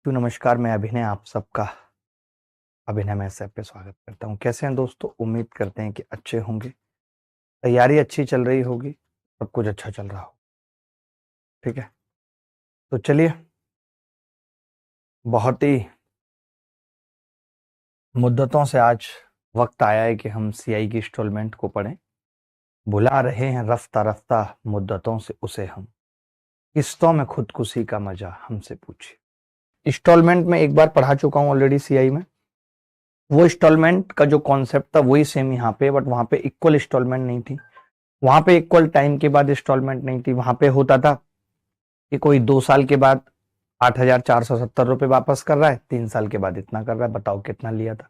तो नमस्कार, मैं अभिनय आप सबका अभिनय में ऐप पे स्वागत करता हूँ। कैसे हैं दोस्तों? उम्मीद करते हैं कि अच्छे होंगे। तैयारी अच्छी चल रही होगी, सब कुछ अच्छा चल रहा हो। ठीक है, तो चलिए, बहुत ही मुद्दतों से आज वक्त आया है कि हम सीआई की इंस्टॉलमेंट को पढ़ें। बुला रहे हैं रफ्ता रफ्ता मुद्दतों से उसे हम, किस्तों में खुदकुशी का मजा हमसे पूछे। इंस्टॉलमेंट में एक बार पढ़ा चुका हूँ ऑलरेडी सीआई में। वो इंस्टॉलमेंट का जो कॉन्सेप्ट था वही सेम यहाँ पे, बट वहां पे इक्वल इंस्टॉलमेंट नहीं थी। वहां पे इक्वल टाइम के बाद इंस्टॉलमेंट नहीं थी। वहां पे होता था कि कोई 2 साल के बाद 8,470 रुपए वापस कर रहा है, 3 साल के बाद इतना कर रहा है, बताओ कितना लिया था।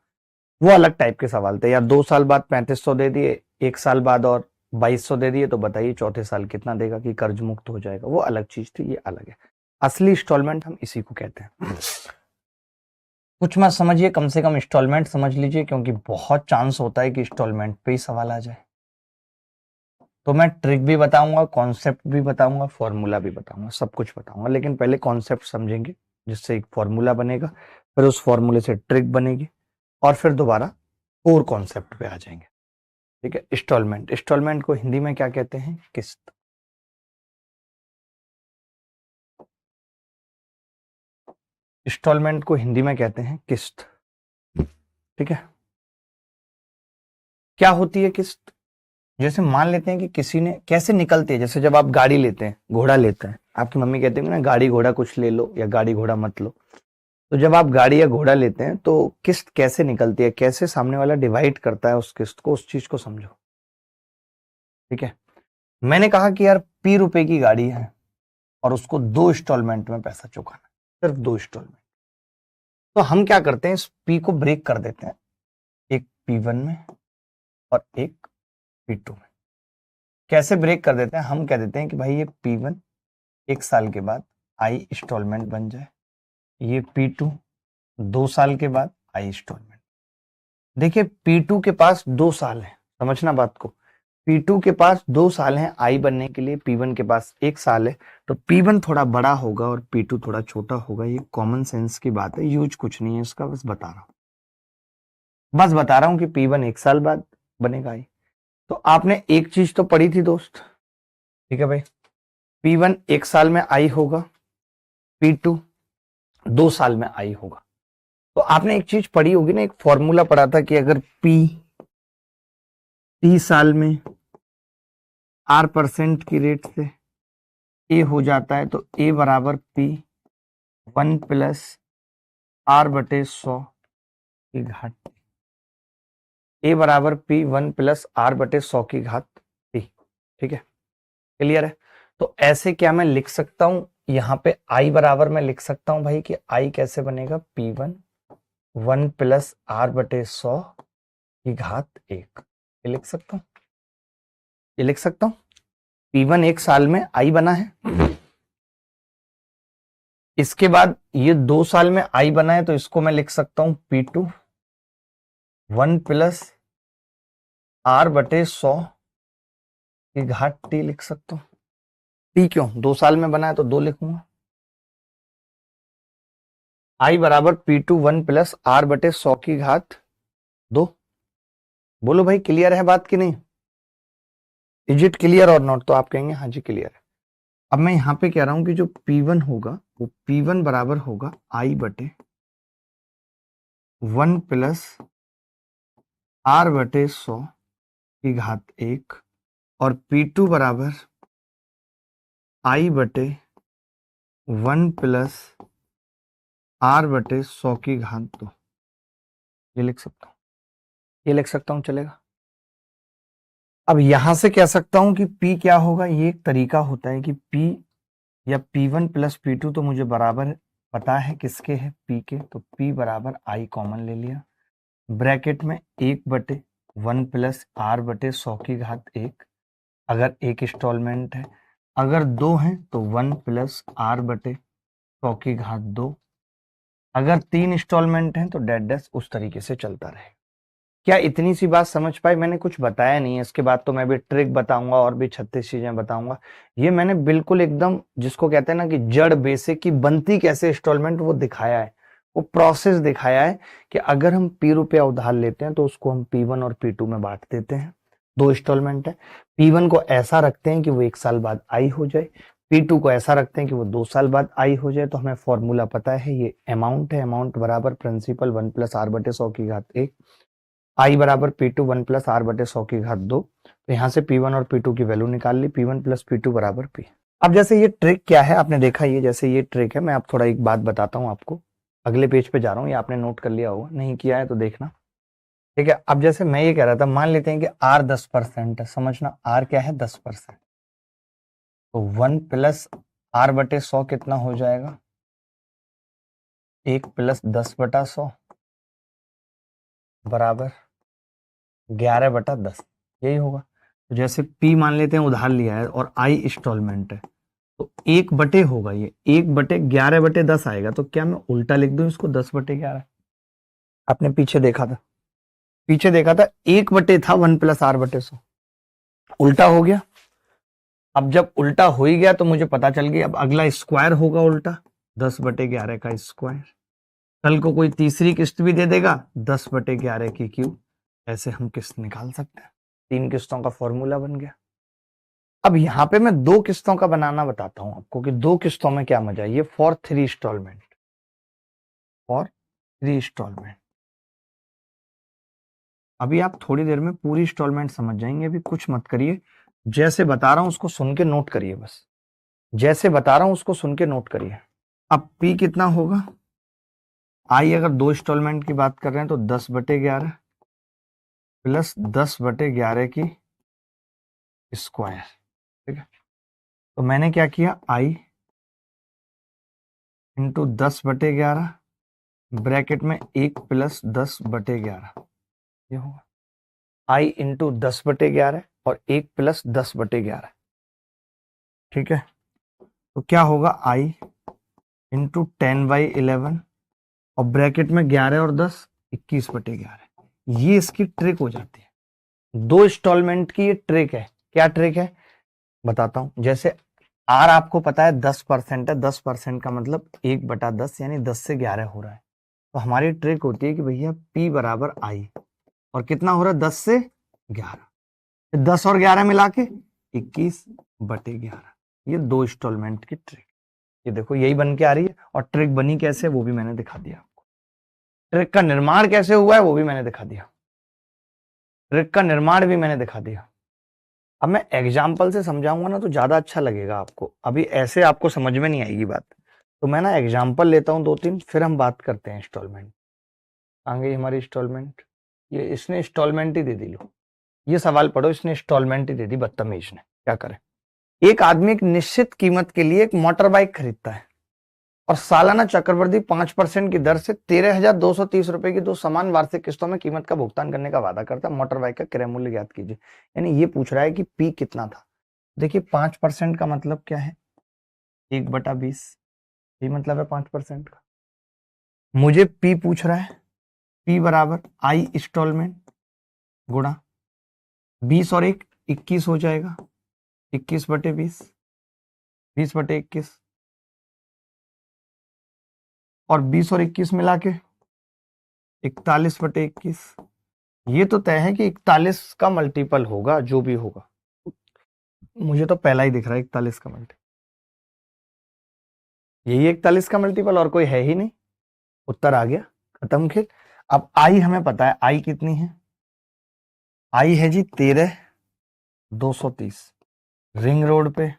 वो अलग टाइप के सवाल थे। या 2 साल बाद 3500 दे दिए, 1 साल बाद और 2200 दे दिए, तो बताइए चौथे साल कितना देगा कि कर्ज मुक्त हो जाएगा। वो अलग चीज थी, ये अलग है। असली इंस्टॉलमेंट हम इसी को कहते हैं। कुछ मत समझिए, कम से कम इंस्टॉलमेंट समझ लीजिए, क्योंकि बहुत चांस होता है कि इंस्टॉलमेंट पे ही सवाल आ जाए। तो मैं ट्रिक भी बताऊंगा, कॉन्सेप्ट भी बताऊंगा, फॉर्मूला भी बताऊंगा, सब कुछ बताऊंगा। लेकिन पहले कॉन्सेप्ट समझेंगे, जिससे एक फॉर्मूला बनेगा, फिर उस फॉर्मूले से ट्रिक बनेगी, और फिर दोबारा कोर कॉन्सेप्ट पे आ जाएंगे। ठीक है, इंस्टॉलमेंट। इंस्टॉलमेंट को हिंदी में क्या कहते हैं? किस्त। इंस्टॉलमेंट को हिंदी में कहते हैं किस्त। ठीक है, क्या होती है किस्त? जैसे मान लेते हैं कि किसी ने, कैसे निकलती है, जैसे जब आप गाड़ी लेते हैं, घोड़ा लेते हैं, आपकी मम्मी कहती है ना गाड़ी घोड़ा कुछ ले लो या गाड़ी घोड़ा मत लो। तो जब आप गाड़ी या घोड़ा लेते हैं तो किस्त कैसे निकलती है, कैसे सामने वाला डिवाइड करता है उस किस्त को, उस चीज को समझो। ठीक है, मैंने कहा कि यार ₹P की गाड़ी है और उसको 2 इंस्टॉलमेंट में पैसा चुकाना है, सिर्फ 2 इंस्टॉलमेंट। तो हम क्या करते हैं, इस P को ब्रेक कर देते हैं, एक P1 में और एक P2 में। कैसे ब्रेक कर देते हैं? हम कह देते हैं कि भाई ये P1 1 साल के बाद आई इंस्टॉलमेंट बन जाए, ये P2 2 साल के बाद आई इंस्टॉलमेंट। देखिए P2 के पास 2 साल है, समझना बात को। P2 के पास 2 साल हैं आई बनने के लिए, P1 के पास 1 साल है। तो P1 थोड़ा बड़ा होगा और P2 थोड़ा छोटा होगा। ये कॉमन सेंस की बात है, यूज कुछ नहीं है इसका, बस बता रहा हूं कि P1 1 साल बाद बनेगा आई। तो आपने एक चीज तो पढ़ी थी दोस्त, ठीक है भाई, P1 1 साल में आई होगा, P2 2 साल में आई होगा। तो आपने एक चीज पढ़ी होगी ना, एक फॉर्मूला पढ़ा था कि अगर P 30 साल में R% की रेट से A हो जाता है, तो A बराबर P1 प्लस R/100 की घात। A बराबर P1 प्लस R/100 की घात P। ठीक है, क्लियर है? तो ऐसे क्या मैं लिख सकता हूं, यहाँ पे I बराबर मैं लिख सकता हूं भाई कि I कैसे बनेगा, P1 1 प्लस R/100 की घात 1। ये लिख सकता हूं, ये लिख सकता हूं। P1 1 साल में I बना है, इसके बाद ये 2 साल में I बना है, तो इसको मैं लिख सकता हूं P2 1 प्लस R/100 की घात T लिख सकता हूं। T क्यों? 2 साल में बना है तो 2 लिखूंगा। I बराबर P2 1 प्लस R/100 की घात 2। बोलो भाई, क्लियर है बात कि नहीं? इज इट क्लियर और नॉट? तो आप कहेंगे हाँ जी क्लियर है। अब मैं यहां पे कह रहा हूं कि जो P1 होगा वो P1 बराबर होगा I/1 प्लस R/100 की घात 1, और P2 बराबर I/1 प्लस R/100 की घात 2। ये लिख सकता हूं, ये लिख सकता हूं, चलेगा? अब यहां से कह सकता हूं कि P क्या होगा। ये एक तरीका होता है कि P या P1 प्लस P2 तो मुझे बराबर पता है किसके है, P के। तो P बराबर I कॉमन ले लिया, ब्रैकेट में 1/1 प्लस R/100 की घात 1, अगर एक इंस्टॉलमेंट है। अगर 2 हैं तो 1 प्लस R/100 की घात 2। अगर 3 इंस्टॉलमेंट हैं तो डैश डैश उस तरीके से चलता रहे। क्या इतनी सी बात समझ पाए? मैंने कुछ बताया नहीं है, इसके बाद तो मैं भी ट्रिक बताऊंगा और भी 36 चीजें बताऊंगा। ये मैंने बिल्कुल एकदम जिसको कहते हैं ना कि जड़ बेसिक की बनती कैसे इंस्टॉलमेंट वो दिखाया है, वो प्रोसेस दिखाया है कि अगर हम ₹P उधार लेते हैं तो उसको हम P1 और P2 में बांट देते हैं। 2 इंस्टॉलमेंट है। P1 को ऐसा रखते हैं कि वो 1 साल बाद आई हो जाए, P2 को ऐसा रखते हैं कि वो 2 साल बाद आई हो जाए। तो हमें फॉर्मूला पता है, ये अमाउंट है, अमाउंट बराबर प्रिंसिपल 1 + r/100 आई बराबर P2 1 + r/100 तो यहाँ से P1 और P2 की वैल्यू निकाल ली, P1 + P2 बराबर P। अब जैसे ये ट्रिक क्या है आपने देखा, ये जैसे ये ट्रिक है, मैं आप थोड़ा एक बात बताता हूँ आपको। अगले पेज पे जा रहा हूँ, ये आपने नोट कर लिया होगा, नहीं किया है तो देखना, ठीक है। अब जैसे मैं ये कह रहा था, मान लेते हैं कि R 10% है, समझना R क्या है, 10%। तो 1 + r/100 कितना हो जाएगा, 1 + 10/100 बराबर 11/10, यही होगा। तो जैसे P मान लेते हैं उधार लिया है और I इंस्टॉलमेंट है, तो 1 बटे होगा, ये 1/11/10 आएगा। तो क्या मैं उल्टा लिख दूं इसको, 10/11? आपने पीछे देखा था, 1 बटे था 1 + r/100, उल्टा हो गया। अब जब उल्टा हो ही गया तो मुझे पता चल गया, अब अगला स्क्वायर होगा उल्टा, 10/11 का स्क्वायर। कल को कोई तीसरी किस्त भी दे देगा, 10/11 की क्यूब। ऐसे हम किस्त निकाल सकते हैं, 3 किस्तों का फॉर्मूला बन गया। अब यहां पे मैं 2 किस्तों का बनाना बताता हूं आपको कि 2 किस्तों में क्या मजा है। ये फॉर 3 इंस्टॉलमेंट, फॉर 3 इंस्टॉलमेंट। अभी आप थोड़ी देर में पूरी इंस्टॉलमेंट समझ जाएंगे, अभी कुछ मत करिए, जैसे बता रहा हूं उसको सुन के नोट करिए, बस जैसे बता रहा हूं उसको सुन के नोट करिए। अब P कितना होगा, I अगर 2 इंस्टॉलमेंट की बात कर रहे हैं तो 10/11 प्लस 10/11 की स्क्वायर, ठीक है। तो मैंने क्या किया, I इंटू 10/11 ब्रैकेट में 1 + 10/11, ये होगा I इंटू 10/11 और 1 + 10/11, ठीक है। तो क्या होगा, I इंटू 10/11 और ब्रैकेट में 11 और 10 21/11। ये इसकी ट्रिक हो जाती है, 2 इंस्टॉलमेंट की ये ट्रिक है। क्या ट्रिक है बताता हूं। जैसे R आपको पता है 10% है, 10% का मतलब 1/10 यानी 10 से 11 हो रहा है। तो हमारी ट्रिक होती है कि भैया P बराबर I, और कितना हो रहा है, 10 से 11, 10 और 11 मिला के 21/11। ये 2 इंस्टॉलमेंट की ट्रिक, ये देखो यही बन के आ रही है। और ट्रिक बनी कैसे वो भी मैंने दिखा दिया आपको, ट्रिक का निर्माण कैसे हुआ है वो भी मैंने दिखा दिया, ट्रिक का निर्माण भी मैंने दिखा दिया। अब मैं एग्जाम्पल से समझाऊंगा ना तो ज्यादा अच्छा लगेगा आपको, अभी ऐसे आपको समझ में नहीं आएगी बात। तो मैं ना एग्जाम्पल लेता हूं 2-3, फिर हम बात करते हैं इंस्टॉलमेंट। आगे हमारी इंस्टॉलमेंट, ये इसने इंस्टॉलमेंट ही दे दी, लो ये सवाल पढ़ो, इसने इंस्टॉलमेंट ही दे दी, बदतमीज ने। क्या करे, एक आदमी एक निश्चित कीमत के लिए एक मोटर बाइक खरीदता है और सालाना चक्रवृद्धि 5% की दर से 13,230 रुपए की 2 समान वार्षिक किस्तों में कीमत का भुगतान करने का वादा करता है। मोटर बाइक का क्रय मूल्य ज्ञात कीजिए। यानी ये पूछ रहा है कि P कितना था। देखिए 5% का मतलब क्या है, 1/20, ये मतलब है 5% का। मुझे P पूछ रहा है, P बराबर I इंस्टॉलमेंट गुणा 20 और 1 21 हो जाएगा, 21/20, 20/21, और 20 और 21 मिला के 41/21। ये तो तय है कि 41 का मल्टीपल होगा, जो भी होगा। मुझे तो पहला ही दिख रहा है 41 का मल्टीपल, यही 41 का मल्टीपल, और कोई है ही नहीं। उत्तर आ गया, खत्म खेल। अब आई हमें पता है, आई कितनी है, आई है जी 13,230। रिंग रोड पे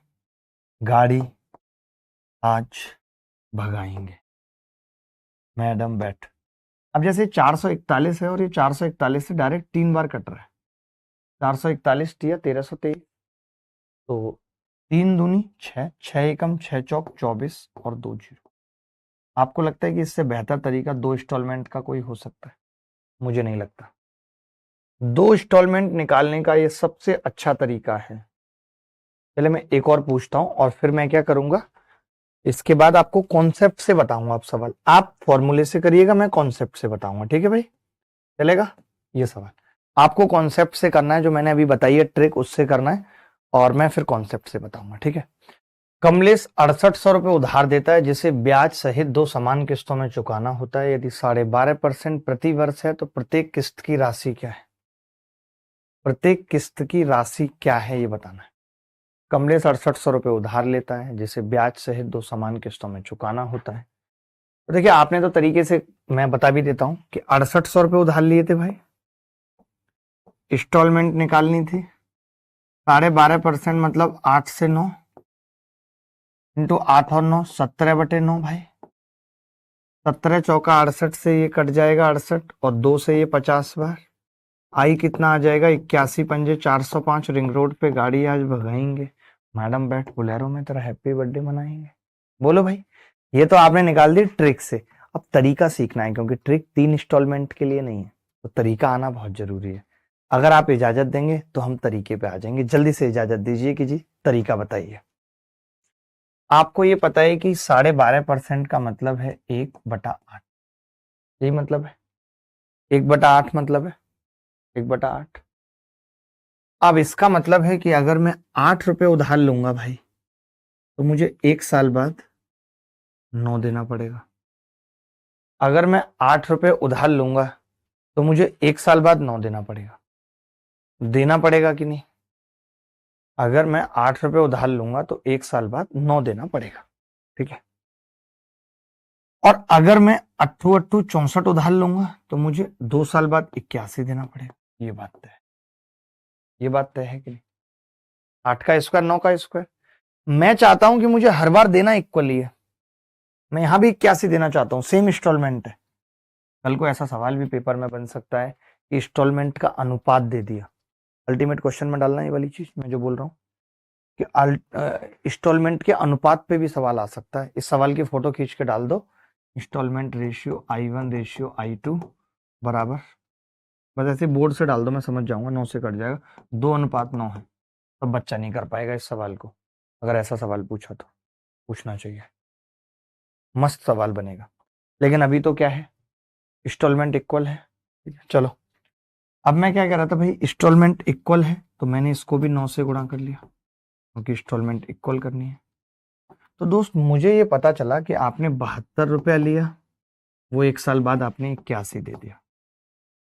गाड़ी आज भगाएंगे, मैडम बैठ। अब जैसे 441 है और ये 441 से डायरेक्ट 3 बार कट रहा है, 441 या 1323, तो 3 दूनी 6, 6 एकम 6 चौक 24 और 2 जीरो। आपको लगता है कि इससे बेहतर तरीका 2 इंस्टॉलमेंट का कोई हो सकता है? मुझे नहीं लगता। 2 इंस्टॉलमेंट निकालने का ये सबसे अच्छा तरीका है। पहले मैं एक और पूछता हूं और फिर मैं क्या करूंगा, इसके बाद आपको कॉन्सेप्ट से बताऊंगा। आप सवाल आप फॉर्मूले से करिएगा, मैं कॉन्सेप्ट से बताऊंगा, ठीक है भाई, चलेगा। ये सवाल आपको कॉन्सेप्ट से करना है, जो मैंने अभी बताई है ट्रिक उससे करना है, और मैं फिर कॉन्सेप्ट से बताऊंगा, ठीक है। कमलेश 6800 रुपए उधार देता है, जिसे ब्याज सहित 2 समान किस्तों में चुकाना होता है। यदि 12.5% प्रति वर्ष है तो प्रत्येक किस्त की राशि क्या है? प्रत्येक किस्त की राशि क्या है ये बताना है। कमलेश 6800 रुपए उधार लेता है, जिसे ब्याज सहित 2 समान किस्तों में चुकाना होता है। तो देखिए, आपने तो तरीके से, मैं बता भी देता हूं कि 6800 रुपए उधार लिए थे भाई, इंस्टॉलमेंट निकालनी थी, 12.5% मतलब 8 से 9 इंटू 8 और 9 17/9 भाई, 17 चौका 68 से ये कट जाएगा 68, और 2 से ये 50 बार, आई कितना आ जाएगा 81 पंजे 405। रिंग रोड पे गाड़ी आज भगाएंगे, मैडम बैठ बोलेरो में तेरा हैप्पी बर्थडे मनाएंगे। बोलो भाई, ये तो आपने निकाल दी ट्रिक से। अब तरीका सीखना है, क्योंकि ट्रिक 3 इंस्टॉलमेंट के लिए नहीं है, तो तरीका आना बहुत जरूरी है। अगर आप इजाजत देंगे तो हम तरीके पे आ जाएंगे। जल्दी से इजाजत दीजिए कि जी तरीका बताइए। आपको ये पता है कि 12.5% का मतलब है 1/8, यही मतलब है 1/8 मतलब है 1/8। अब इसका मतलब है कि अगर मैं 8 रुपए उधार लूंगा भाई, तो मुझे 1 साल बाद 9 देना पड़ेगा। अगर मैं 8 रुपए उधार लूंगा तो मुझे 1 साल बाद 9 देना पड़ेगा। देना पड़ेगा कि नहीं? अगर मैं 8 रुपए उधार लूंगा तो 1 साल बाद 9 देना पड़ेगा, ठीक है। और अगर मैं 8×8 = 64 उधार लूंगा तो मुझे 2 साल बाद 81 देना पड़ेगा। ये बात तय है, ये बात तय है कि नहीं? 8 का स्क्वायर 9 का स्क्वायर। मैं चाहता हूं कि मुझे हर बार देना इक्वली है, मैं यहां भी 81 देना चाहता हूं, सेम इंस्टॉलमेंट है। कल को ऐसा सवाल भी पेपर में बन सकता है कि इंस्टॉलमेंट का अनुपात दे दिया। अल्टीमेट क्वेश्चन में डालना ये वाली चीज मैं जो बोल रहा हूँ कि इंस्टॉलमेंट के अनुपात पे भी सवाल आ सकता है। इस सवाल की फोटो खींच के डाल दो, instalment ratio I1 ratio I2 बराबर, बस ऐसे बोर्ड से डाल दो, मैं समझ जाऊंगा, 9 से कट जाएगा, 2:9 है। तो बच्चा नहीं कर पाएगा इस सवाल को। अगर ऐसा सवाल पूछा तो पूछना चाहिए, मस्त सवाल बनेगा। लेकिन अभी तो क्या है, इंस्टॉलमेंट इक्वल है, ठीक है। चलो, अब मैं क्या कह रहा था भाई, इंस्टॉलमेंट इक्वल है तो मैंने इसको भी 9 से गुणा कर लिया, क्योंकि इंस्टॉलमेंट इक्वल करनी है। तो दोस्त, मुझे ये पता चला कि आपने 72 रुपया लिया, वो 1 साल बाद आपने 81 दे दिया।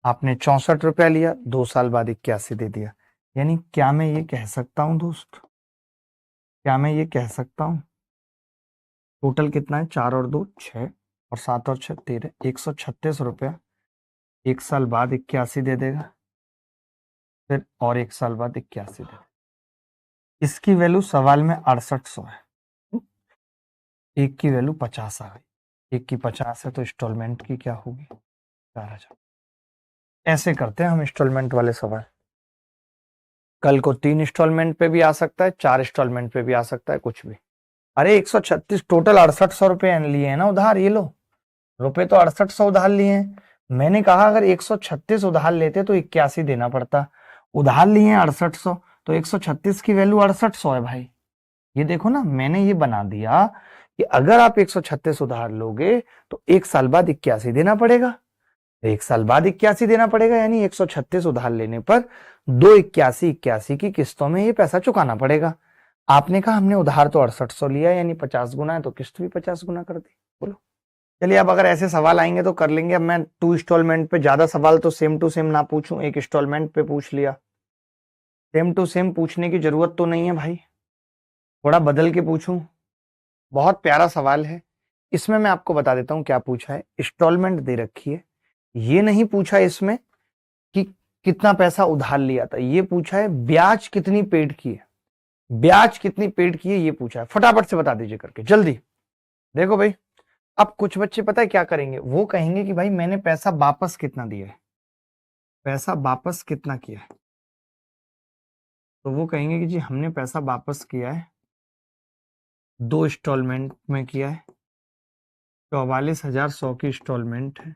आपने 64 रुपया लिया, 2 साल बाद 81 दे दिया। यानी क्या मैं ये कह सकता हूं दोस्त, क्या मैं ये कह सकता हूं, टोटल कितना है, 4 और 2 6 और 7 और 6 13, 136 रुपया 1 साल बाद 81 दे देगा, फिर और 1 साल बाद 81 दे देगा। इसकी वैल्यू सवाल में 6800 है, एक की वैल्यू 50 आ गई, एक की 50 है तो इंस्टॉलमेंट की क्या होगी, 4000। ऐसे करते हैं हम इंस्टॉलमेंट वाले सवाल। कल को 3 इंस्टॉलमेंट पे भी आ सकता है, 4 इंस्टॉलमेंट पे भी आ सकता है, कुछ भी। अरे 136, टोटल 6800 रुपए लिए हैं ना उधार, ये लो, रुपए तो 6800 उधार लिए हैं। मैंने कहा अगर 136 उधार लेते तो 81 देना पड़ता, उधार लिए हैं 6800, तो 136 की वैल्यू 6800 है भाई। ये देखो ना, मैंने ये बना दिया कि अगर आप 136 उधार लोगे तो 1 साल बाद 81 देना पड़ेगा, 1 साल बाद 81 देना पड़ेगा, यानी 136 उधार लेने पर 2 81 की किस्तों में ये पैसा चुकाना पड़ेगा। आपने कहा हमने उधार तो 6800 लिया, यानी 50 गुना है, तो किस्त भी 50 गुना कर दी। बोलो, चलिए अब अगर ऐसे सवाल आएंगे तो कर लेंगे। अब मैं 2 इंस्टॉलमेंट पे, ज्यादा सवाल तो सेम टू सेम ना पूछूं, एक इंस्टॉलमेंट पे पूछ लिया, सेम टू सेम पूछने की जरूरत तो नहीं है भाई, थोड़ा बदल के पूछूं। बहुत प्यारा सवाल है, इसमें मैं आपको बता देता हूं क्या पूछा है। इंस्टॉलमेंट दे रखी है, ये नहीं पूछा इसमें कि कितना पैसा उधार लिया था, ये पूछा है ब्याज कितनी पेड की है, ब्याज कितनी पेड की है ये पूछा है। फटाफट से बता दीजिए करके, जल्दी। देखो भाई, अब कुछ बच्चे पता है क्या करेंगे, वो कहेंगे कि भाई मैंने पैसा वापस कितना दिया है, पैसा वापस कितना किया है, तो वो कहेंगे कि जी हमने पैसा वापस किया है 2 इंस्टॉलमेंट में किया है, 44,100 की इंस्टॉलमेंट है,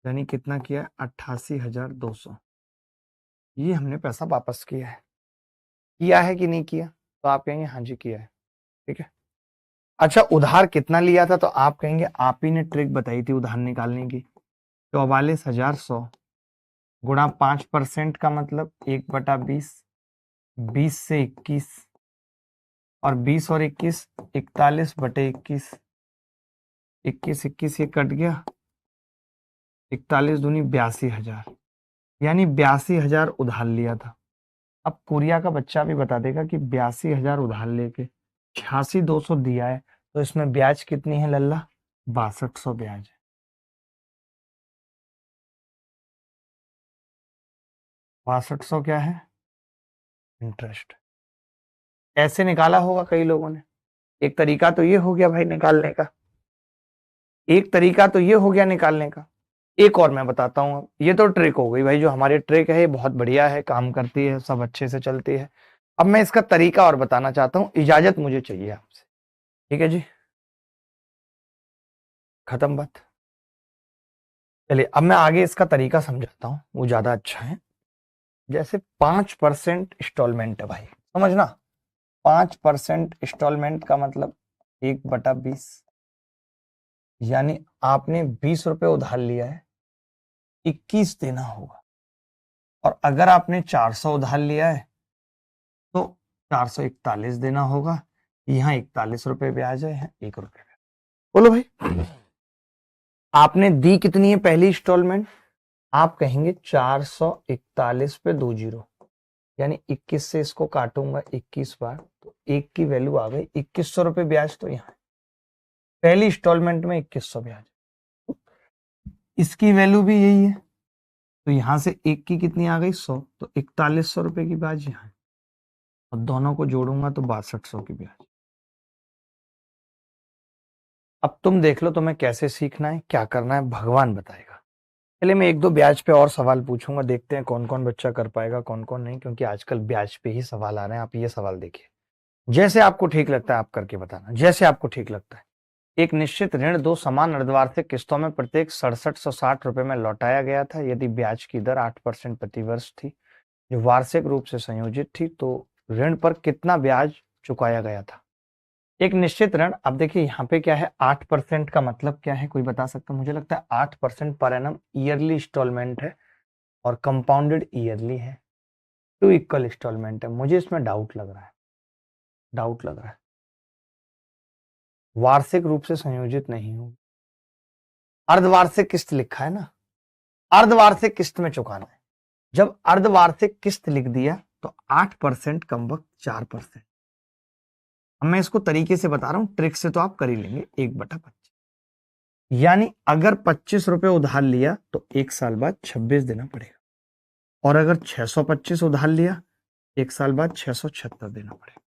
यानी कितना किया है, 88,200। ये हमने पैसा वापस किया है कि नहीं किया, तो आप कहेंगे हाँ जी किया है, ठीक है। अच्छा, उधार कितना लिया था, तो आप कहेंगे आप ही ने ट्रिक बताई थी उधार निकालने की, 44,100 गुणा 5% का मतलब 1/20, 20 से 21, और 20 और 21 41/21, 21 21 ये कट गया, 41 दूनी 82,000, यानी 82,000 उधार लिया था। अब कोरिया का बच्चा भी बता देगा कि 82,000 उधार लेके 86,200 दिया है, तो इसमें ब्याज कितनी है लल्ला? 6200 ब्याज है। 6200 क्या है? इंटरेस्ट। ऐसे निकाला होगा कई लोगों ने। एक तरीका तो ये हो गया भाई निकालने का, एक तरीका तो ये हो गया निकालने का। एक और मैं बताता हूँ, ये तो ट्रिक हो गई भाई, जो हमारी ट्रिक है ये बहुत बढ़िया है, काम करती है, सब अच्छे से चलती है। अब मैं इसका तरीका और बताना चाहता हूँ, इजाजत मुझे चाहिए आपसे, ठीक है जी? खत्म बात। चलिए अब मैं आगे इसका तरीका समझाता हूँ, वो ज्यादा अच्छा है। जैसे 5% इंस्टॉलमेंट है भाई, समझना। 5% इंस्टॉलमेंट का मतलब 1/20, यानी आपने 20 रुपए उधार लिया है, 21 देना होगा। और अगर आपने 400 उधार लिया है तो 441 देना होगा। यहाँ 41 रुपए ब्याज है, यहाँ 1 रुपए। बोलो भाई, आपने दी कितनी है पहली इंस्टॉलमेंट? आप कहेंगे 441 पे 2 जीरो, यानी 21 से इसको काटूंगा 21 बार, तो 1 की वैल्यू आ गई 2100 रुपए ब्याज। तो यहाँ पहली इंस्टॉलमेंट में 2100 ब्याज, इसकी वैल्यू भी यही है, तो यहां से 1 की कितनी आ गई? 100, तो 4100 रुपए की ब्याज यहाँ है, और दोनों को जोड़ूंगा तो 6200 की ब्याज। अब तुम देख लो तुम्हें कैसे सीखना है, क्या करना है, भगवान बताएगा। पहले मैं एक दो ब्याज पे और सवाल पूछूंगा, देखते हैं कौन कौन बच्चा कर पाएगा कौन कौन नहीं, क्योंकि आजकल ब्याज पे ही सवाल आ रहे हैं। आप ये सवाल देखिए, जैसे आपको ठीक लगता है आप करके बताना, जैसे आपको ठीक लगता है। एक निश्चित ऋण दो समान अर्धवार्षिक किस्तों में प्रत्येक 6760 रुपए में लौटाया गया था, यदि ब्याज की दर 8% प्रति वर्ष थी, जो वार्षिक रूप से संयोजित थी, तो ऋण पर कितना ब्याज चुकाया गया था? एक निश्चित ऋण, अब देखिए यहाँ पे क्या है, 8% का मतलब क्या है, कोई बता सकता है? मुझे लगता है 8% पर एनम ईयरली इंस्टॉलमेंट है, और कंपाउंडेड ईयरली है, 2 इक्वल इंस्टॉलमेंट है। मुझे इसमें डाउट लग रहा है, डाउट लग रहा है, वार्षिक रूप से संयोजित नहीं हो। अर्धवार्षिक किस्त लिखा है ना, अर्धवार्षिक किस्त में चुकाना है। जब अर्धवार्षिक किस्त लिख दिया तो 8% कम वक्त 4%। अब मैं इसको तरीके से बता रहा हूं, ट्रिक से तो आप कर ही लेंगे। 1/25, यानी अगर 25 रुपए उधार लिया तो 1 साल बाद 26 देना पड़ेगा, और अगर 625 उधार लिया 1 साल बाद 676 देना पड़ेगा।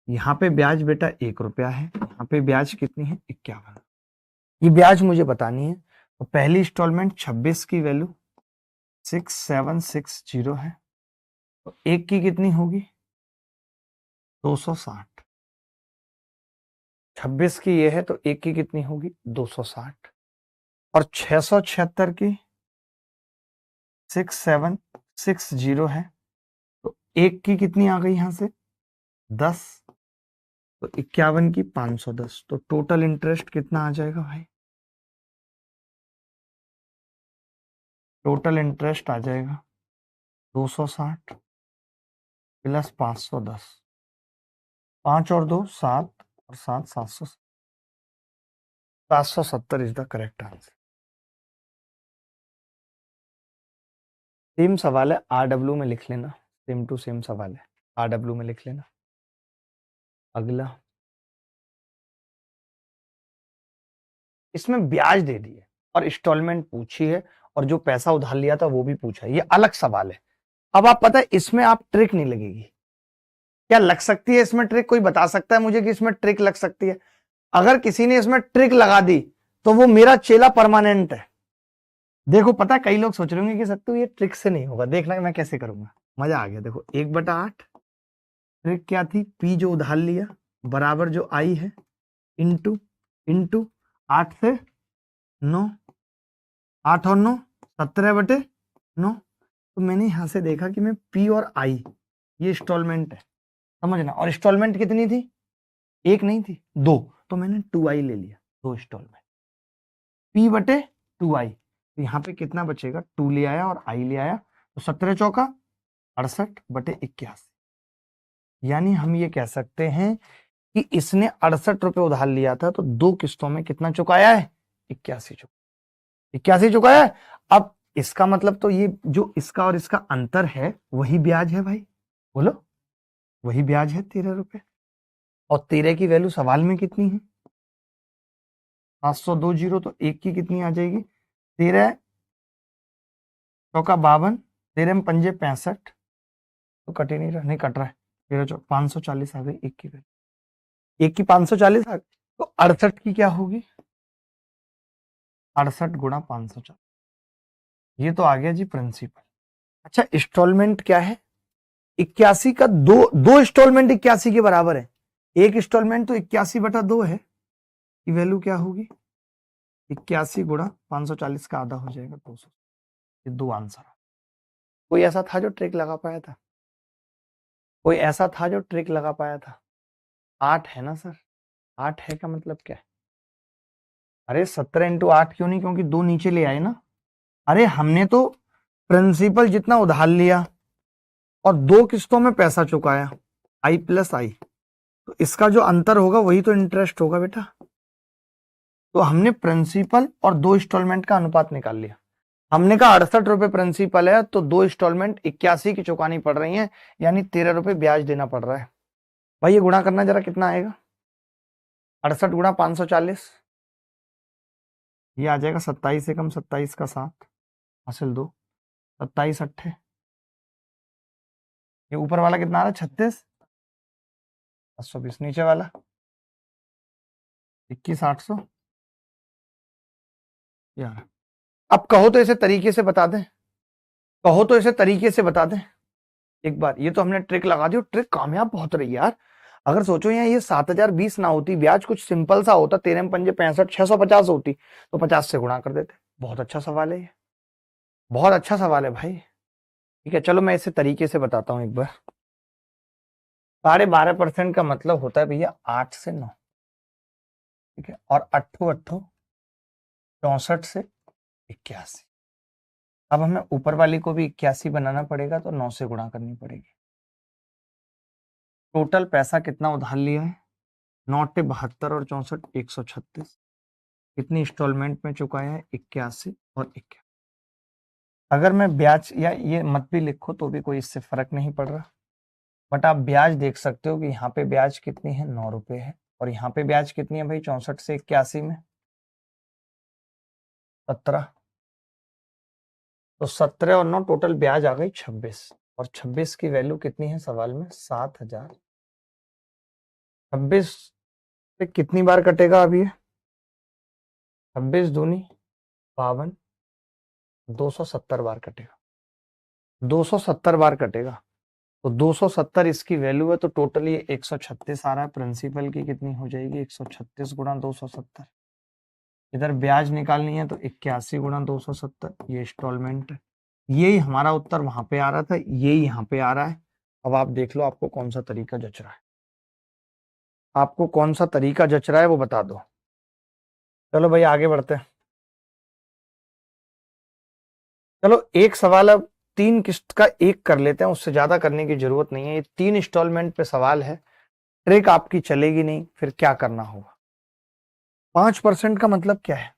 यहाँ पे ब्याज बेटा 1 रुपया है, यहाँ पे ब्याज कितनी है? 51। ये ब्याज मुझे बतानी है। तो पहली इंस्टॉलमेंट 26 की वैल्यू 6760 है, तो 1 की कितनी होगी? 260। 26 की ये है तो 1 की कितनी होगी? 260। और 676 की 6760 है, तो 1 की कितनी आ गई? यहां से 10, तो 51 की 510, तो टोटल इंटरेस्ट कितना आ जाएगा भाई? टोटल इंटरेस्ट आ जाएगा 260 प्लस 510, 5 और 2 7, और 7 770 is the correct answer. Same सवाल है, RW में लिख लेना, सेम टू सेम सवाल है, RW में लिख लेना। अगला, इसमें ब्याज दे दी है और इंस्टॉलमेंट पूछी है, और जो पैसा उधार लिया था वो भी पूछा है, ये अलग सवाल है। अब आप पता है इसमें आप ट्रिक नहीं लगेगी, क्या लग सकती है इसमें ट्रिक? कोई बता सकता है मुझे कि इसमें ट्रिक लग सकती है? अगर किसी ने इसमें ट्रिक लगा दी तो वो मेरा चेला परमानेंट है। देखो पता है कई लोग सोच रहे होंगे कि सत्तू ये ट्रिक से नहीं होगा, देखना मैं कैसे करूंगा। मजा आ गया। देखो 1/8 ट्रिक क्या थी? पी जो उधार लिया बराबर जो आई है इंटू इंटू 8 से 9, 8 और 9 17/9। तो मैंने यहां से देखा कि मैं पी और आई ये इंस्टॉलमेंट है, समझना। और इंस्टॉलमेंट कितनी थी? एक नहीं थी, दो, तो मैंने 2i ले लिया, 2 इंस्टॉलमेंट p/2i। तो यहाँ पे कितना बचेगा? 2 ले आया और i ले आया, तो 17 चौका 68/81, यानी हम ये कह सकते हैं कि इसने 68 रुपए उधार लिया था, तो 2 किस्तों में कितना चुकाया है? 81 चुकाया है। अब इसका मतलब तो ये जो इसका और इसका अंतर है वही ब्याज है भाई, बोलो, वही ब्याज है 13 रुपए। और 13 की वैल्यू सवाल में कितनी है? 702 जीरो, तो एक की कितनी आ जाएगी? 13 चौका 52, 13 में पंजे 65, तो कट ही नहीं रहा, नहीं कट रहा है। 13 चौका 540 आ गई एक की वैल्यू, एक की 540 आ गई, तो 68 की क्या होगी? 68 गुणा 540, ये तो आ गया जी प्रिंसिपल। अच्छा, इंस्टॉलमेंट क्या है? 81 का दो इंस्टॉलमेंट 81 के बराबर है, एक इंस्टॉलमेंट तो 81/2 है, की वैल्यू क्या होगी? 81 गुणा 540 का आधा हो जाएगा 200। ये दो आंसर। कोई ऐसा था जो ट्रिक लगा पाया था? कोई ऐसा था जो ट्रिक लगा पाया था? 8 है ना सर, 8 है का मतलब क्या है? अरे 17 × 8 क्यों नहीं? क्योंकि 2 नीचे ले आए ना। अरे हमने तो प्रिंसिपल जितना उधार लिया और 2 किस्तों में पैसा चुकाया, I + I, तो इसका जो अंतर होगा वही तो इंटरेस्ट होगा बेटा। तो हमने प्रिंसिपल और 2 इंस्टॉलमेंट का अनुपात निकाल लिया। हमने कहा 68 रुपए प्रिंसिपल है, तो 2 इंस्टॉलमेंट 81 की चुकानी पड़ रही है, यानी 13 रुपए ब्याज देना पड़ रहा है। भाई ये गुणा करना जरा, कितना आएगा? 68 गुणा 540, ये आ जाएगा 27 से कम 27 का 7 हासिल 2, 27 अट्ठे, ये ऊपर वाला कितना आ रहा है? 36, 720, नीचे वाला 21,800 यार। अब कहो तो इसे तरीके से बता दें, कहो तो इसे तरीके से बता दें एक बार। ये तो हमने ट्रिक लगा दी और ट्रिक कामयाब बहुत रही यार। अगर सोचो यहाँ ये 7020 ना होती, ब्याज कुछ सिंपल सा होता, 13 में पंजे 65, 650 होती, तो 50 से गुणा कर देते। बहुत अच्छा सवाल है ये, बहुत अच्छा सवाल है भाई। ठीक है, चलो मैं इसे तरीके से बताता हूँ एक बार। 12.5% का मतलब होता है भैया 8 से 9, ठीक है, और 8 64 से 81। अब हमें ऊपर वाली को भी 81 बनाना पड़ेगा, तो 9 से गुणा करनी पड़ेगी। टोटल पैसा कितना उधार लिया है? 9 × 72 और 64, 136। कितनी इंस्टॉलमेंट में चुकाया है? 81 और 81। अगर मैं ब्याज, या ये मत भी लिखो तो भी कोई इससे फर्क नहीं पड़ रहा, बट आप ब्याज देख सकते हो कि यहाँ पे ब्याज कितनी है? 9 रुपए है, और यहाँ पे ब्याज कितनी है भाई? 64 से 81 में 17, तो 17 और 9 टोटल ब्याज आ गई 26, और 26 की वैल्यू कितनी है सवाल में? 7000। 26 से कितनी बार कटेगा अब ये? 26 दूनी 52, 270 बार कटेगा, 270 बार कटेगा, तो 270 इसकी वैल्यू है, तो टोटल ये 136 आ रहा है। प्रिंसिपल की कितनी हो जाएगी? 136 गुणा 270। इधर ब्याज निकालनी है, तो 81 गुणा 270, ये इंस्टॉलमेंट है। यही हमारा उत्तर वहां पे आ रहा था, यही यहाँ पे आ रहा है। अब आप देख लो आपको कौन सा तरीका जच रहा है, आपको कौन सा तरीका जच रहा है वो बता दो। चलो भाई आगे बढ़ते हैं। चलो एक सवाल अब 3 किस्त का एक कर लेते हैं, उससे ज्यादा करने की जरूरत नहीं है। ये 3 इंस्टॉलमेंट पे सवाल है, ट्रिक आपकी चलेगी नहीं, फिर क्या करना होगा? 5% का मतलब क्या है?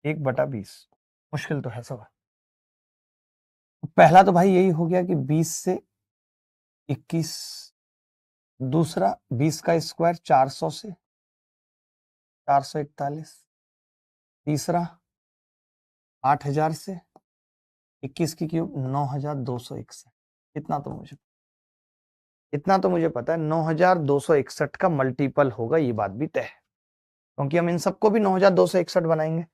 1/20। मुश्किल तो है सवाल। पहला तो भाई यही हो गया कि 20 से 21, दूसरा 20 का स्क्वायर 400 से 441, तीसरा 8000 से 21 की क्यूब 9261। इतना तो मुझे पता है 9261 का मल्टीपल होगा, ये बात भी तय है, क्योंकि हम इन सबको भी 9261 बनाएंगे।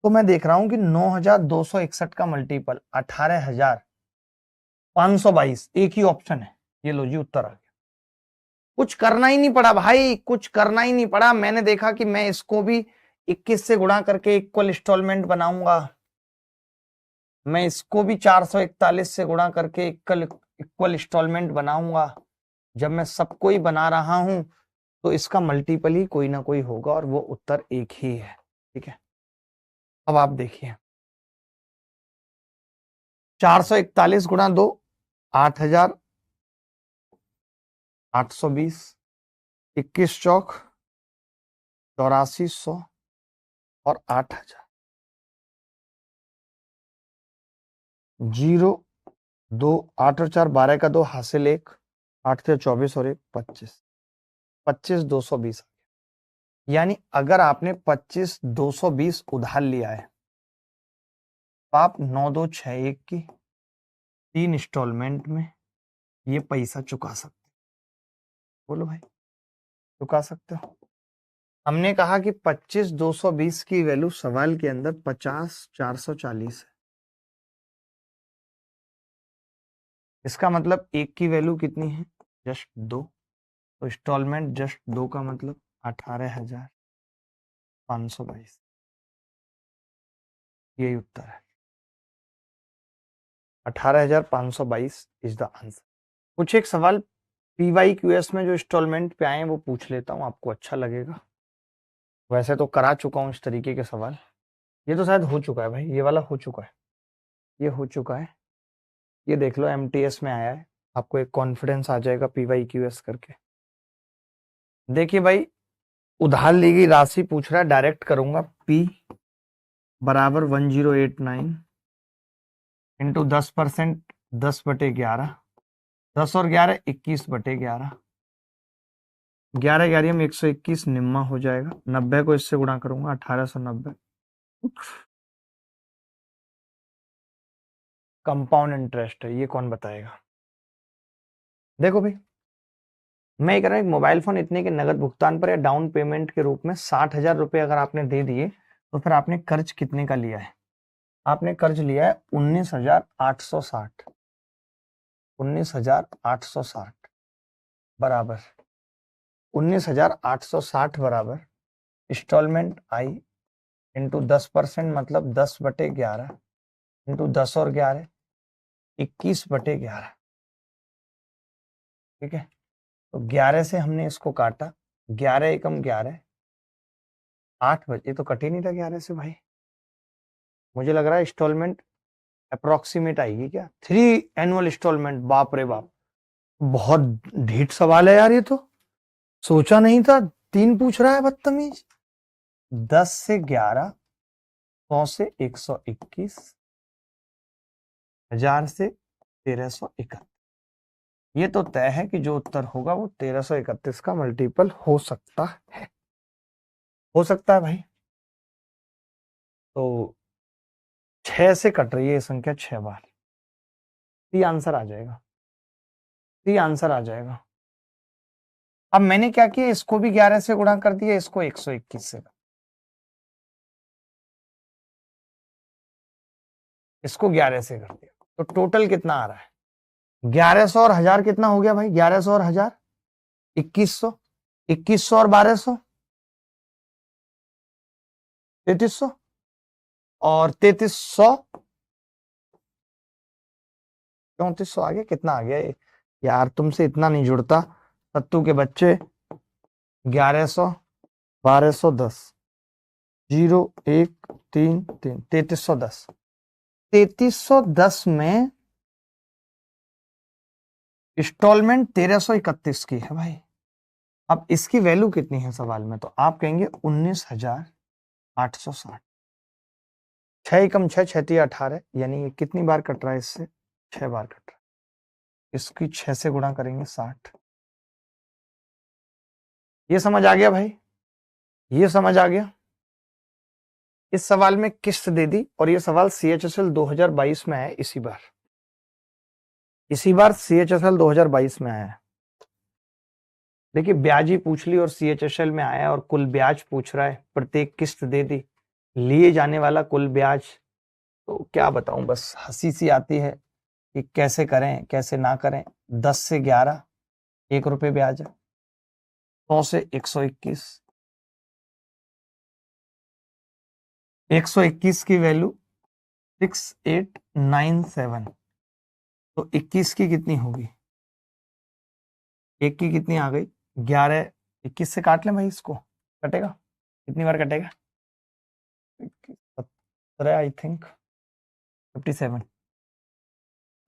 तो मैं देख रहा हूं कि 9261 का मल्टीपल 18522, एक ही ऑप्शन है। ये लो जी उत्तर आ गया। कुछ करना ही नहीं पड़ा भाई, कुछ करना ही नहीं पड़ा। मैंने देखा कि मैं इसको भी 21 से गुणा करके इक्वल इंस्टॉलमेंट बनाऊंगा, मैं इसको भी 441 से गुणा करके इक्वल इंस्टॉलमेंट बनाऊंगा। जब मैं सबको ही बना रहा हूं, तो इसका मल्टीपल ही कोई ना कोई होगा, और वो उत्तर एक ही है। ठीक है, अब आप देखिए 441 गुणा 2 8,820, 21 चौक 8400 और 8,000। 0 2 8 और 4 12 का 2 हासिल 1, 8 से 24 और 1 25, 25,220। यानी अगर आपने 25,220 उधार लिया है तो आप 9261 की 3 इंस्टॉलमेंट में ये पैसा चुका सकते हो। बोलो भाई, चुका सकते हो? हमने कहा कि 25,220 की वैल्यू सवाल के अंदर 50,440 है। इसका मतलब एक की वैल्यू कितनी है? जस्ट 2। तो इंस्टॉलमेंट जस्ट 2 का मतलब 18,522। यही उत्तर है, 18,522 इज द आंसर। कुछ एक सवाल PYQS में जो इंस्टॉलमेंट पे आए हैं वो पूछ लेता हूँ, आपको अच्छा लगेगा। वैसे तो करा चुका हूँ इस तरीके के सवाल। ये तो शायद हो चुका है भाई, ये वाला हो चुका है, ये हो चुका है। ये देख लो, MTS में आया है, आपको एक कॉन्फिडेंस आ जाएगा PYQS करके। देखिए भाई, उधार ली गई राशि पूछ रहा है, डायरेक्ट करूंगा। P बराबर 1089 इंटू 10%, 10/11, 10 और 11 21/11, 11 11 में 121 निम्मा हो जाएगा। 90 को इससे गुणा करूंगा, 1890। कंपाउंड इंटरेस्ट है, ये कौन बताएगा? देखो भाई, मैं कह रहा हूँ एक मोबाइल फोन इतने के नगद भुगतान पर या डाउन पेमेंट के रूप में 60,000 रुपए अगर आपने दे दिए तो फिर आपने कर्ज कितने का लिया है? आपने कर्ज लिया है 19,860। 19,860 बराबर 19,860 बराबर इंस्टॉलमेंट आई इंटू 10% मतलब 10/11 इंटू 10 और 11 21/11। ठीक है, तो 11 से हमने इसको काटा, 11 एकम 11, 8 बजे तो कट ही नहीं था 11 से भाई। मुझे लग रहा है इंस्टॉलमेंट अप्रोक्सीमेट आएगी क्या? 3 एनुअल इंस्टॉलमेंट, बाप रे बाप, बहुत ढीठ सवाल है यार, ये तो सोचा नहीं था। 3 पूछ रहा है बदतमीज। 10 से 11, 100 से 121, 1000 से 1331। ये तो तय है कि जो उत्तर होगा वो 1331 का मल्टीपल हो सकता है, हो सकता है भाई। तो 6 से कट रही है ये संख्या 6 बार, सी आंसर आ जाएगा, सी आंसर आ जाएगा। अब मैंने क्या किया, इसको भी 11 से गुणा कर दिया, इसको 121 से, इसको 11 से कर दिया, तो टोटल कितना आ रहा है? 1100 और 1000 कितना हो गया भाई? 1100 और 1000 2100, 2100 और 1200 3300, और 3300 3400 आ गया। कितना आ गया यार? तुमसे इतना नहीं जुड़ता सत्तू के बच्चे। 1100 1210 0 1 3 3 3310। 3310 में इंस्टॉलमेंट 1331 की है भाई। अब इसकी वैल्यू कितनी है सवाल में? तो आप कहेंगे 19,860। 6 एकम 6, 6 18, यानी ये कितनी बार कट रहा है इससे? 6 बार कट रहा है। इसकी 6 से गुणा करेंगे 60। ये समझ आ गया भाई? ये समझ आ गया? इस सवाल में किस्त दे दी, और ये सवाल CHSL 2022 में आया। इसी बार CHSL 2022 में आया है। देखिए, ब्याज ही पूछ ली और CHSL में आया, और कुल ब्याज पूछ रहा है, प्रत्येक किस्त दे दी, लिए जाने वाला कुल ब्याज। तो क्या बताऊं, बस हंसी सी आती है कि कैसे करें कैसे ना करें। 10 से 11 1 रुपये ब्याज है, 100 से 121, 121 की वैल्यू 6897। तो 21 की कितनी होगी? एक की कितनी आ गई? 11, 21 से काट लें भाई, इसको कटेगा, कितनी बार कटेगा? 17, आई थिंक 57।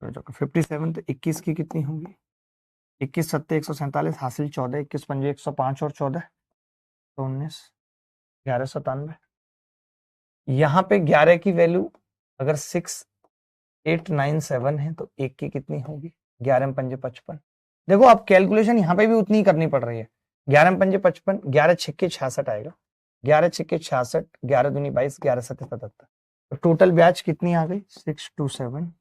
57 तो 21 की कितनी होगी? 21 सत्ते 147, हासिल 14, 21 पंजे 105 और 14 तो 19, 1197। यहाँ पे 11 की वैल्यू अगर 6897 है तो 1 की कितनी होगी? 11 में पंजे 55। देखो अब कैलकुलेशन यहाँ पे भी उतनी ही करनी पड़ रही है। 11 में पंजे 55, 11 छिक्के 66 आएगा, 11 छिक्के 66, 11 दूनी 22, 11 सत्ते 77। तो टोटल ब्याज कितनी आ गई? 627।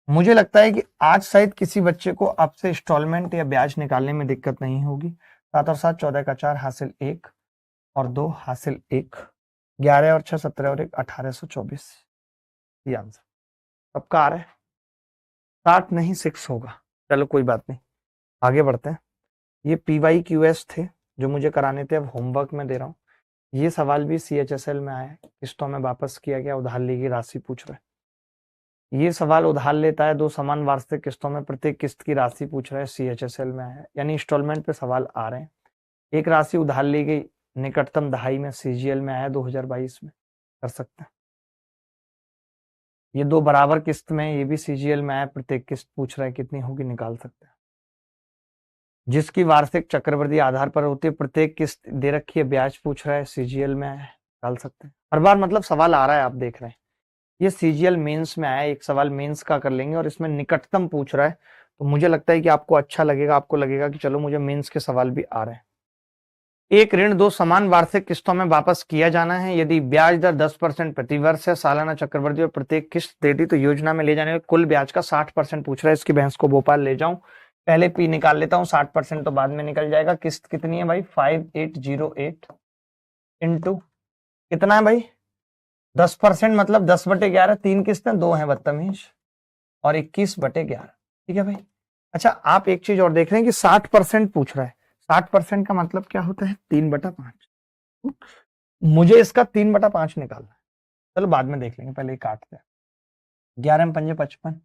मुझे लगता है कि आज शायद किसी बच्चे को आपसे इंस्टॉलमेंट या ब्याज निकालने में दिक्कत नहीं होगी। 7 और 7 14 का 4, हासिल 1 और 2, हासिल 1, 11 और 6 17 और 1 1824। ये आंसर सबका आ रहा है। 60 नहीं 6 होगा। चलो कोई बात नहीं, आगे बढ़ते हैं। ये PYQS थे जो मुझे कराने थे, अब होमवर्क में दे रहा हूँ। ये सवाल भी CHSL में आया है, किस्तों में वापस किया गया, उधार ली गई राशि पूछ रहा है। ये सवाल उधार लेता है 2 समान वार्षिक किस्तों में, प्रत्येक किस्त की राशि पूछ रहा है, CHSL में आया है, यानी इंस्टॉलमेंट पे सवाल आ रहे हैं। एक राशि उधार ली गई निकटतम दहाई में, CGL में आया 2022 में, कर सकते हैं। ये 2 बराबर किस्त में, ये भी CGL में आया, प्रत्येक किस्त पूछ रहा है कितनी होगी, निकाल सकते हैं। जिसकी वार्षिक चक्रवृद्धि आधार पर होती है, प्रत्येक किस्त दे रखी है, ब्याज पूछ रहा है, CGL में आया है, निकाल सकते हैं। हर बार मतलब सवाल आ रहा है, आप देख रहे हैं। ये CGL मेंस में आया है, एक सवाल मेंस का कर लेंगे और इसमें निकटतम पूछ रहा है, तो मुझे लगता है कि आपको अच्छा लगेगा, आपको लगेगा कि चलो मुझे मेंस के सवाल भी आ रहे हैं। एक ऋण 2 समान वार्षिक किस्तों में वापस किया जाना है, यदि ब्याज दर 10% प्रति वर्ष है, सालाना चक्रवृद्धि और प्रत्येक किस्त दे दी तो योजना में ले जाने वाले कुल ब्याज का 60% पूछ रहा है। इसकी भैंस को भोपाल ले जाऊं, पहले P निकाल लेता हूं, 60% तो बाद में निकल जाएगा। किस्त कितनी है भाई? 5808 इंटू कितना है भाई? 10% मतलब 10/11, 3 किस्तें, 2 हैं बदतमीज, और 21/11। ठीक है भाई। अच्छा, आप एक चीज और देख रहे हैं कि 60% पूछ रहा है। 60% का मतलब क्या होता है? 3/5। मुझे इसका 3/5 निकालना है। चलो बाद में देख लेंगे, पहले ही काटते हैं। 11 में पंजे 55,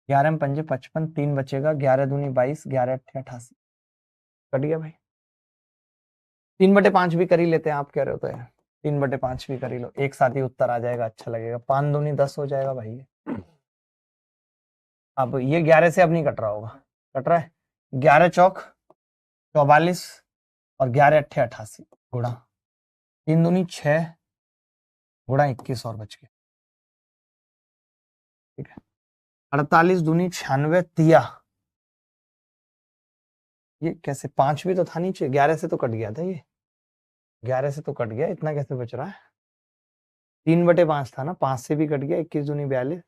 11 में पंजे 55, 3 बचेगा, 11 दूनी 22, 11 अट्ठे 88, कट गया भाई। 3/5 भी कर ही लेते हैं, आप कह रहे हो तो यार 3/5 भी कर ही लो, एक साथ ही उत्तर आ जाएगा, अच्छा लगेगा। 5 दूनी 10 हो जाएगा भाई। अब ये 11 से अब नहीं कट रहा होगा, कट रहा है। 11 चौक 44 और 11 अट्ठे 88, गुणा 3 दूनी 6 गुणा 21 और बच गया। ठीक है, 48 दूनी 96 तिया, ये कैसे? 5 भी तो था नीचे, 11 से तो कट गया था, ये 11 से तो कट गया, इतना कैसे बच रहा है? 3/5 था ना, 5 से भी कट गया, 21 दूनी 42।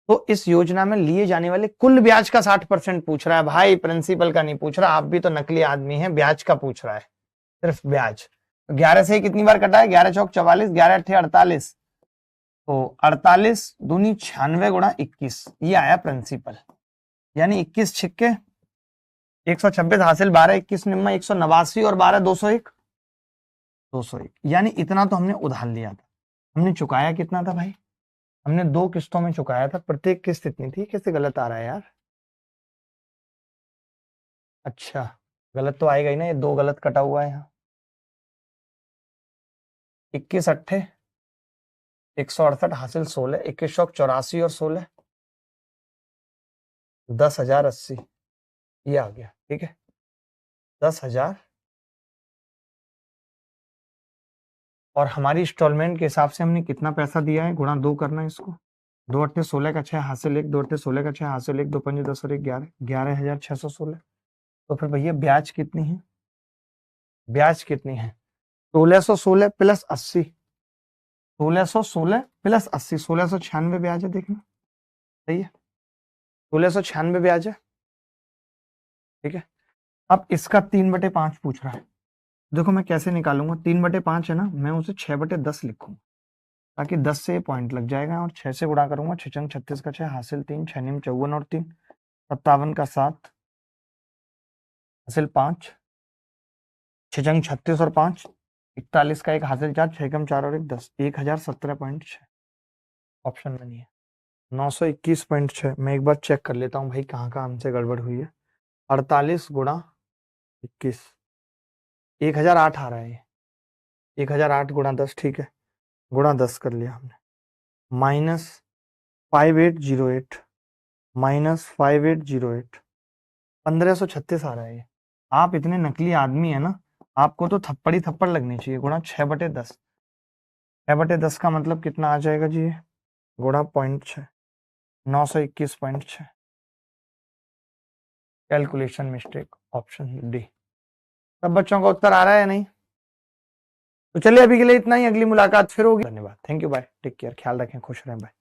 तो इस योजना में लिए जाने वाले कुल ब्याज का 60% पूछ रहा है भाई, प्रिंसिपल का नहीं पूछ रहा। आप भी तो नकली आदमी हैं, ब्याज का पूछ रहा है, सिर्फ ब्याज। 11 से ही कितनी बार कटा है? 11 चौक 44, 11 अट्ठे 48, तो 48 दूनी 96 गुणा 21, ये आया प्रिंसिपल। यानी 21 छिक्के 126, हासिल 12, 21 निम्मा 189 और 12 201, 201। यानी इतना तो हमने उधार लिया था। हमने चुकाया कितना था भाई? हमने 2 किस्तों में चुकाया था, प्रत्येक किस्त इतनी थी। कैसे गलत आ रहा है यार? अच्छा, गलत तो आएगा ही ना, ये 2 गलत कटा हुआ है यहाँ। 21 अट्ठे 168, हासिल 16, 21 चौक 84 और 16 10,080, ये आ गया। ठीक है, 10,000। और हमारी इंस्टॉलमेंट के हिसाब से हमने कितना पैसा दिया है, गुणा 2 करना है इसको। 2 अट्ठे 16 का 6, हासिल 1, 2 अट्ठे 16 का 6, हासिल 1, 2 पंजे 10 और 1 11, 11,616। तो फिर भैया ब्याज कितनी है? ब्याज कितनी है? 1616 प्लस 80, 1616 प्लस 80, 1696 ब्याज है, देखना सही है, 1696 ब्याज है। ठीक है, अब इसका 3/5 पूछ रहा है। देखो मैं कैसे निकालूंगा, 3/5 है ना, मैं उसे 6/10 लिखूंगा, ताकि 10 से पॉइंट लग जाएगा, और 6 से गुणा करूंगा। 6 36 का 6, हासिल 3, 6 निम 54 और 3 57 का 7, हासिल 5, 6 36 और 5 41 का 1, हासिल 4, 6 4 और 1 10, 1017.6 ऑप्शन में नहीं है। 921.6। मैं एक बार चेक कर लेता हूँ भाई, कहाँ कहाँ हमसे गड़बड़ हुई है। 48 गुणा 21, 1008 आ रहा है ये, 1008 गुणा 10, ठीक है, गुणा 10 कर लिया हमने, माइनस 5808 माइनस 5808 1536 आ रहा है ये। आप इतने नकली आदमी है ना, आपको तो थप्पड़ ही थप्पड़ लगनी चाहिए। गुणा 6/10, 6/10 का मतलब कितना आ जाएगा जी? गुणा 0.6, 921.6। Calculation mistake, option D. सब बच्चों का उत्तर आ रहा है या नहीं? तो चलिए अभी के लिए इतना ही, अगली मुलाकात फिर होगी। धन्यवाद, thank you, bye, take care, ख्याल रखें, खुश रहें, बाय।